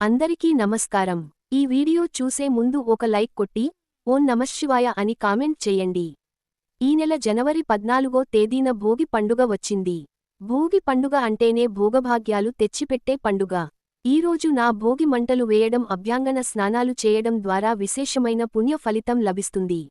అందరికీ నమస్కారం. ఈ వీడియో చూసే ముందు ఒక లైక్ కొట్టి ఓం నమశ్శివాయ అని కామెంట్ చేయండి. ఈ నెల జనవరి 14వ తేదీన భోగి పండుగ వచ్చింది. భోగి పండుగ అంటేనే భోగభాగ్యాలు తెచ్చిపెట్టే పండుగ. ఈరోజు నా భోగి మంటలు వేయడం అభ్యంగన స్నానాలు చేయడం ద్వారా విశేషమైన పుణ్య ఫలితం లభిస్తుంది.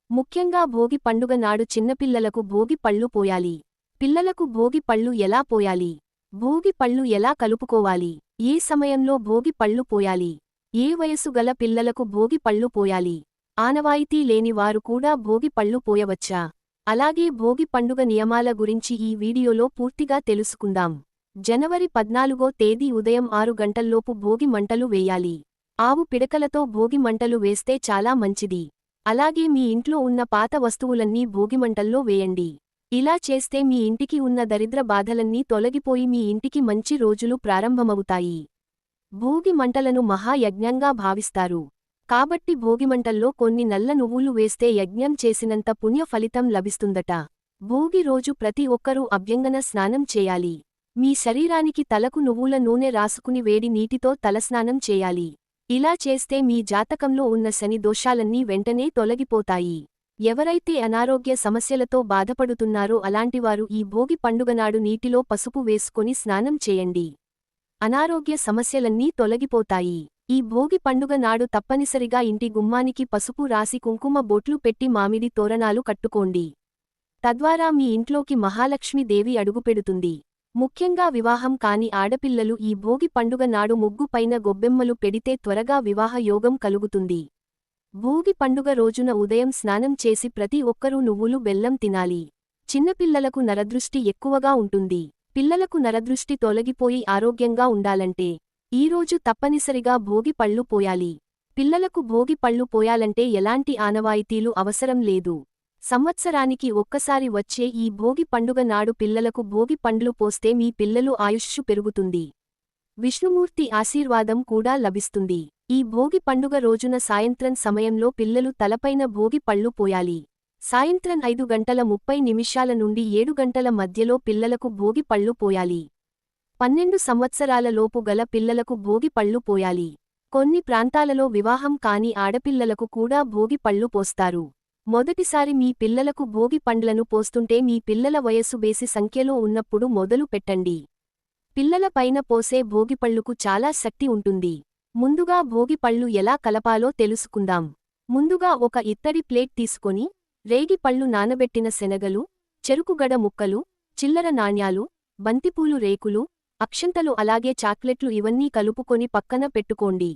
ముఖ్యంగా భోగి పండుగ నాడు చిన్నపిల్లలకు భోగి పళ్ళు పోయాలి. పిల్లలకు భోగి పళ్ళు ఎలా పోయాలి? భోగి పళ్ళు ఎలా కలుపుకోవాలి? ఏ సమయంలో భోగి పళ్ళు పోయాలి? ఏ వయసు గల పిల్లలకు భోగి పళ్ళు పోయాలి? ఆనవాయితీ లేని వారు కూడా భోగి పళ్ళు పోయవచ్చా? అలాగే భోగి పండుగ నియమాల గురించి ఈ వీడియోలో పూర్తిగా తెలుసుకుందాం. జనవరి 14వ తేదీ ఉదయం 6 గంటల్లోపు భోగి మంటలు వేయాలి. ఆవు పిడకలతో భోగి మంటలు వేస్తే చాలా మంచిది. అలాగే మీ ఇంట్లో ఉన్న పాత వస్తువులన్నీ భోగిమంటల్లో వేయండి. ఇలా చేస్తే మీ ఇంటికి ఉన్న దరిద్ర బాధలన్నీ తొలగిపోయి మీ ఇంటికి మంచి రోజులు ప్రారంభమవుతాయి. భోగి మంటలను మహాయజ్ఞంగా భావిస్తారు. కాబట్టి భోగిమంటల్లో కొన్ని నల్ల నువ్వులు వేస్తే యజ్ఞం చేసినంత పుణ్య ఫలితం లభిస్తుందట. భోగి రోజు ప్రతి ఒక్కరూ అభ్యంగన స్నానం చేయాలి. మీ శరీరానికి తలకు నువ్వుల నూనె రాసుకుని వేడి నీటితో తలస్నానం చేయాలి. ఇలా చేస్తే మీ జాతకంలో ఉన్న శని దోషాలన్నీ వెంటనే తొలగిపోతాయి. ఎవరైతే అనారోగ్య సమస్యలతో బాధపడుతున్నారో అలాంటివారు ఈ భోగి పండుగనాడు నీటిలో పసుపు వేసుకొని స్నానం చేయండి. అనారోగ్య సమస్యలన్నీ తొలగిపోతాయి. ఈ భోగి పండుగ నాడు తప్పనిసరిగా ఇంటి గుమ్మానికి పసుపు రాసి కుంకుమ బొట్లు పెట్టి మామిడి తోరణాలు కట్టుకోండి. తద్వారా మీ ఇంట్లోకి మహాలక్ష్మీదేవి అడుగుపెడుతుంది. ముఖ్యంగా వివాహం కాని ఆడపిల్లలు ఈ భోగి పండుగ నాడు ముగ్గు పైన గొబ్బెమ్మలు పెడితే త్వరగా వివాహ యోగం కలుగుతుంది. భోగి పండుగ రోజున ఉదయం స్నానం చేసి ప్రతి ఒక్కరూ నువ్వులు బెల్లం తినాలి. చిన్నపిల్లలకు నరదృష్టి ఎక్కువగా ఉంటుంది. పిల్లలకు నరదృష్టి తొలగిపోయి ఆరోగ్యంగా ఉండాలంటే ఈరోజు తప్పనిసరిగా భోగి పళ్ళు పోయాలి. పిల్లలకు భోగి పళ్ళు పోయాలంటే ఎలాంటి ఆనవాయితీలు అవసరం లేదు. సంవత్సరానికి ఒక్కసారి వచ్చే ఈ భోగి పండుగ నాడు పిల్లలకు భోగి పండ్లు పోస్తే మీ పిల్లలు ఆయుష్షు పెరుగుతుంది. విష్ణుమూర్తి ఆశీర్వాదం కూడా లభిస్తుంది. ఈ భోగి పండుగ రోజున సాయంత్రం సమయంలో పిల్లలు తలపైన భోగి పళ్ళు పోయాలి. సాయంత్రం 5:30 నుండి 7 గంటల మధ్యలో పిల్లలకు భోగి పళ్ళు పోయాలి. 12 సంవత్సరాల లోపు గల పిల్లలకు భోగి పళ్ళు పోయాలి. కొన్ని ప్రాంతాలలో వివాహం కాని ఆడపిల్లలకు కూడా భోగి పళ్ళు పోస్తారు. మొదటిసారి మీ పిల్లలకు భోగి పండ్లను పోస్తుంటే మీ పిల్లల వయస్సు బేసి సంఖ్యలో ఉన్నప్పుడు మొదలు పెట్టండి. పిల్లల పైన పోసే భోగిపళ్ళుకు చాలా శక్తి ఉంటుంది. ముందుగా భోగిపళ్ళు ఎలా కలపాలో తెలుసుకుందాం. ముందుగా ఒక ఇత్తడి ప్లేట్ తీసుకొని రేగి పళ్ళు నానబెట్టిన శనగలు, చెరుకుగడ ముక్కలు, చిల్లర నాణ్యాలు, బంతిపూలు రేకులు, అక్షంతలు అలాగే చాక్లెట్లు ఇవన్నీ కలుపుకొని పక్కన పెట్టుకోండి.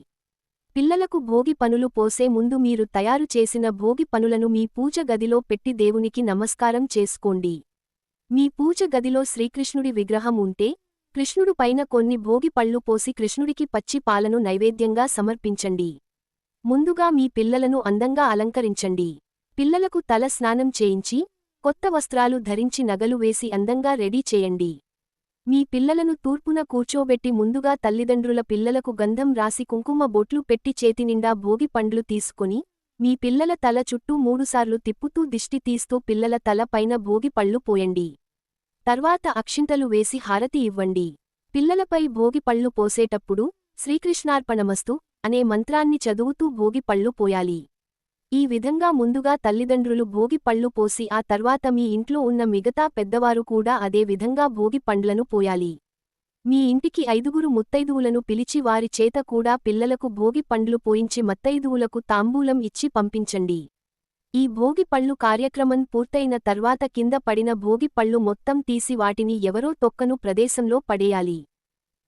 పిల్లలకు భోగి పనులు పోసే ముందు మీరు తయారు చేసిన భోగి పనులను మీ పూజ గదిలో పెట్టి దేవునికి నమస్కారం చేసుకోండి. మీ పూజ గదిలో శ్రీకృష్ణుడి విగ్రహం ఉంటే కృష్ణుడు పైన కొన్ని భోగి పళ్ళు పోసి కృష్ణుడికి పచ్చి పాలను నైవేద్యంగా సమర్పించండి. ముందుగా మీ పిల్లలను అందంగా అలంకరించండి. పిల్లలకు తల స్నానం చేయించి కొత్త వస్త్రాలు ధరించి నగలు వేసి అందంగా రెడీ చేయండి. మీ పిల్లలను తూర్పున కూర్చోబెట్టి ముందుగా తల్లిదండ్రుల పిల్లలకు గంధం రాసి కుంకుమ బొట్లు పెట్టి చేతినిండా భోగి పండ్లు తీసుకొని మీ పిల్లల తల చుట్టూ 3 సార్లు తిప్పుతూ దిష్టి తీస్తూ పిల్లల తల పైన భోగి పళ్ళు పోయండి. తర్వాత అక్షింతలు వేసి హారతి ఇవ్వండి. పిల్లలపై భోగి పళ్ళు పోసేటప్పుడు శ్రీకృష్ణార్పణమస్తు అనే మంత్రాన్ని చదువుతూ భోగి పళ్ళు పోయాలి. ఈ విధంగా ముందుగా తల్లిదండ్రులు భోగి పళ్ళు పోసి ఆ తర్వాత మీ ఇంట్లో ఉన్న మిగతా పెద్దవారు కూడా అదే విధంగా భోగి పండ్లను పోయాలి. మీ ఇంటికి 5గురు ముత్తైదువులను పిలిచి వారి చేత కూడా పిల్లలకు భోగి పండ్లు పోయించి మత్తైదువులకు తాంబూలం ఇచ్చి పంపించండి. ఈ భోగి పళ్ళు కార్యక్రమం పూర్తయిన తర్వాత కింద పడిన భోగి పళ్ళు మొత్తం తీసి వాటిని ఎవరో తొక్కను ప్రదేశంలో పడేయాలి.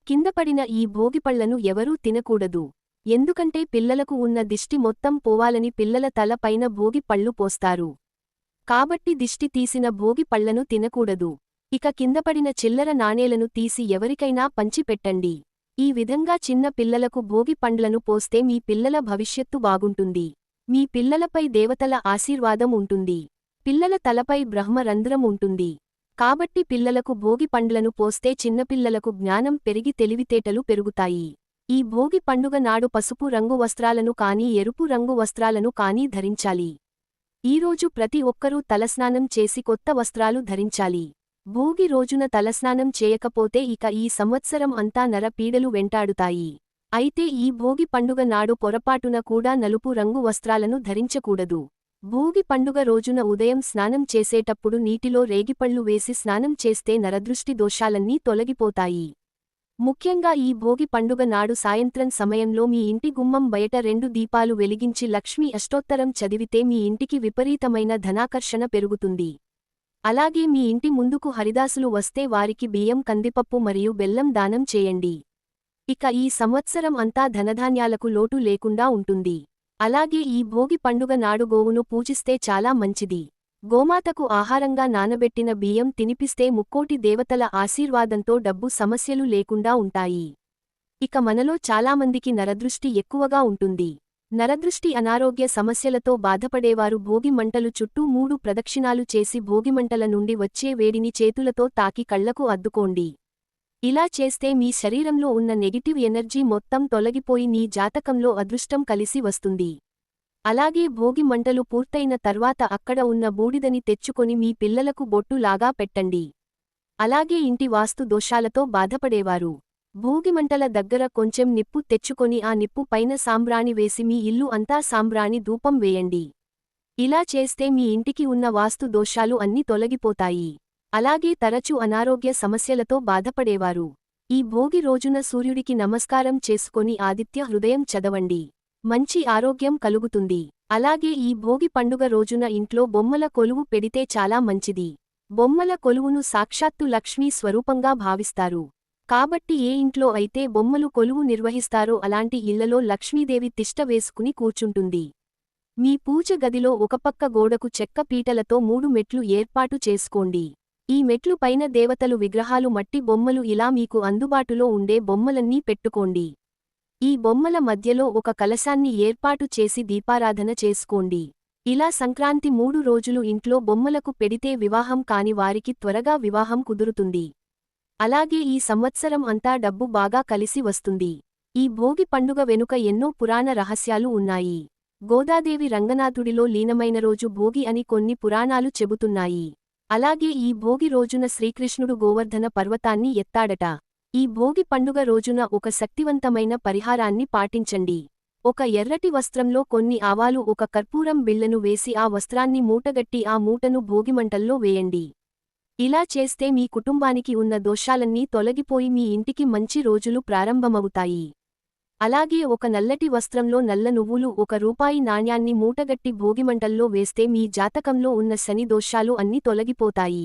కింద పడిన ఈ భోగిపళ్లను ఎవరూ తినకూడదు. ఎందుకంటే పిల్లలకు ఉన్న దిష్టి మొత్తం పోవాలని పిల్లల తల పైన భోగి పళ్ళు పోస్తారు. కాబట్టి దిష్టి తీసిన భోగి పళ్లను తినకూడదు. ఇక కిందపడిన చిల్లర నాణేలను తీసి ఎవరికైనా పంచిపెట్టండి. ఈ విధంగా చిన్న పిల్లలకు భోగి పండ్లను పోస్తే మీ పిల్లల భవిష్యత్తు బాగుంటుంది. మీ పిల్లలపై దేవతల ఆశీర్వాదం ఉంటుంది. పిల్లల తలపై బ్రహ్మరంధ్రం ఉంటుంది. కాబట్టి పిల్లలకు భోగి పండ్లను పోస్తే చిన్నపిల్లలకు జ్ఞానం పెరిగి తెలివితేటలు పెరుగుతాయి. ఈ భోగి పండుగ నాడు పసుపు రంగు వస్త్రాలను కానీ ఎరుపు రంగు వస్త్రాలను కానీ ధరించాలి. ఈరోజు ప్రతి ఒక్కరూ తలస్నానం చేసి కొత్త వస్త్రాలు ధరించాలి. భోగి రోజున తలస్నానం చేయకపోతే ఇక ఈ సంవత్సరం అంతా నర పీడలు వెంటాడుతాయి. అయితే ఈ భోగి పండుగ నాడు పొరపాటున కూడా నలుపు రంగు వస్త్రాలను ధరించకూడదు. భోగి పండుగ రోజున ఉదయం స్నానం చేసేటప్పుడు నీటిలో రేగిపళ్ళు వేసి స్నానం చేస్తే నరదృష్టి దోషాలన్నీ తొలగిపోతాయి. ముఖ్యంగా ఈ భోగి పండుగ నాడు సాయంత్రం సమయంలో మీ ఇంటి గుమ్మం బయట 2 దీపాలు వెలిగించి లక్ష్మీ అష్టోత్తరం చదివితే మీ ఇంటికి విపరీతమైన ధనాకర్షణ పెరుగుతుంది. అలాగే మీ ఇంటి ముందుకు హరిదాసులు వస్తే వారికి బియ్యం, కందిపప్పు మరియు బెల్లం దానం చేయండి. ఇక ఈ సంవత్సరం అంతా ధనధాన్యాలకు లోటు లేకుండా ఉంటుంది. అలాగే ఈ భోగి పండుగ నాడు గోవును పూజిస్తే చాలా మంచిది. గోమాతకు ఆహారంగా నానబెట్టిన బియ్యం తినిపిస్తే ముక్కోటి దేవతల ఆశీర్వాదంతో డబ్బు సమస్యలు లేకుండా ఉంటాయి. ఇక మనలో చాలామందికి నరదృష్టి ఎక్కువగా ఉంటుంది. నరదృష్టి అనారోగ్య సమస్యలతో బాధపడేవారు భోగి మంటలు చుట్టూ 3 ప్రదక్షిణాలు చేసి భోగిమంటల నుండి వచ్చే వేడిని చేతులతో తాకి కళ్లకు అద్దుకోండి. ఇలా చేస్తే మీ శరీరంలో ఉన్న నెగిటివ్ ఎనర్జీ మొత్తం తొలగిపోయి నీ జాతకంలో అదృష్టం కలిసి వస్తుంది. అలాగే భోగి మంటలు పూర్తయిన తర్వాత అక్కడ ఉన్న బూడిదని తెచ్చుకొని మీ పిల్లలకు బొట్టు లాగా పెట్టండి. అలాగే ఇంటి వాస్తు దోషాలతో బాధపడేవారు భోగిమంటల దగ్గర కొంచెం నిప్పు తెచ్చుకొని ఆ నిప్పు పైన సాంబ్రాణి వేసి మీ ఇల్లు అంతా సాంబ్రాణి ధూపం వేయండి. ఇలా చేస్తే మీ ఇంటికి ఉన్న వాస్తు దోషాలు అన్నీ తొలగిపోతాయి. అలాగే తరచూ అనారోగ్య సమస్యలతో బాధపడేవారు ఈ భోగి రోజున సూర్యుడికి నమస్కారం చేసుకొని ఆదిత్య హృదయం చదవండి. మంచి ఆరోగ్యం కలుగుతుంది. అలాగే ఈ భోగి పండుగ రోజున ఇంట్లో బొమ్మల కొలువు పెడితే చాలా మంచిది. బొమ్మల కొలువును సాక్షాత్తు లక్ష్మీ స్వరూపంగా భావిస్తారు. కాబట్టి ఏ ఇంట్లో అయితే బొమ్మలు కొలువు నిర్వహిస్తారో అలాంటి ఇళ్లలో లక్ష్మీదేవి తిష్ట వేసుకుని కూర్చుంటుంది. మీ పూజ గదిలో ఒకపక్క గోడకు చెక్క పీటలతో 3 మెట్లు ఏర్పాటు చేసుకోండి. ఈ మెట్లు పైన దేవతలు విగ్రహాలు మట్టి బొమ్మలు ఇలా మీకు అందుబాటులో ఉండే బొమ్మలన్నీ పెట్టుకోండి. ఈ బొమ్మల మధ్యలో ఒక కలశాన్ని ఏర్పాటు చేసి దీపారాధన చేసుకోండి. ఇలా సంక్రాంతి 3 రోజులు ఇంట్లో బొమ్మలకు పెడితే వివాహం కాని వారికి త్వరగా వివాహం కుదురుతుంది. అలాగే ఈ సంవత్సరం అంతా డబ్బు బాగా కలిసి వస్తుంది. ఈ భోగి పండుగ వెనుక ఎన్నో పురాణ రహస్యాలు ఉన్నాయి. గోదాదేవి రంగనాథుడిలో లీనమైన రోజు భోగి అని కొన్ని పురాణాలు చెబుతున్నాయి. అలాగే ఈ భోగి రోజున శ్రీకృష్ణుడు గోవర్ధన పర్వతాన్ని ఎత్తాడట. ఈ భోగి పండుగ రోజున ఒక శక్తివంతమైన పరిహారాన్ని పాటించండి. ఒక ఎర్రటి వస్త్రంలో కొన్ని ఆవాలు, ఒక కర్పూరం బిళ్లను వేసి ఆ వస్త్రాన్ని మూటగట్టి ఆ మూటను భోగిమంటల్లో వేయండి. ఇలా చేస్తే మీ కుటుంబానికి ఉన్న దోషాలన్నీ తొలగిపోయి మీ ఇంటికి మంచి రోజులు ప్రారంభమవుతాయి. అలాగే ఒక నల్లటి వస్త్రంలో నల్ల నువ్వులు, 1 రూపాయి నాణ్యాన్ని మూటగట్టి భోగిమంటల్లో వేస్తే మీ జాతకంలో ఉన్న శని దోషాలు అన్నీ తొలగిపోతాయి.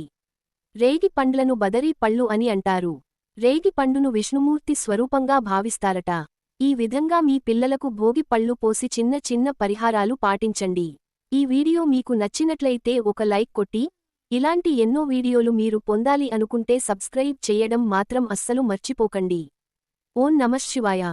రేగి పండ్లను బదరీ పళ్ళు అని అంటారు. రేగి పండును విష్ణుమూర్తి స్వరూపంగా భావిస్తారట. ఈ విధంగా మీ పిల్లలకు భోగి పళ్ళు పోసి చిన్న చిన్న పరిహారాలు పాటించండి. ఈ వీడియో మీకు నచ్చినట్లయితే ఒక లైక్ కొట్టి, ఇలాంటి ఎన్నో వీడియోలు మీరు పొందాలి అనుకుంటే సబ్స్క్రైబ్ చేయడం మాత్రం అస్సలు మర్చిపోకండి. ఓం నమఃశివాయ.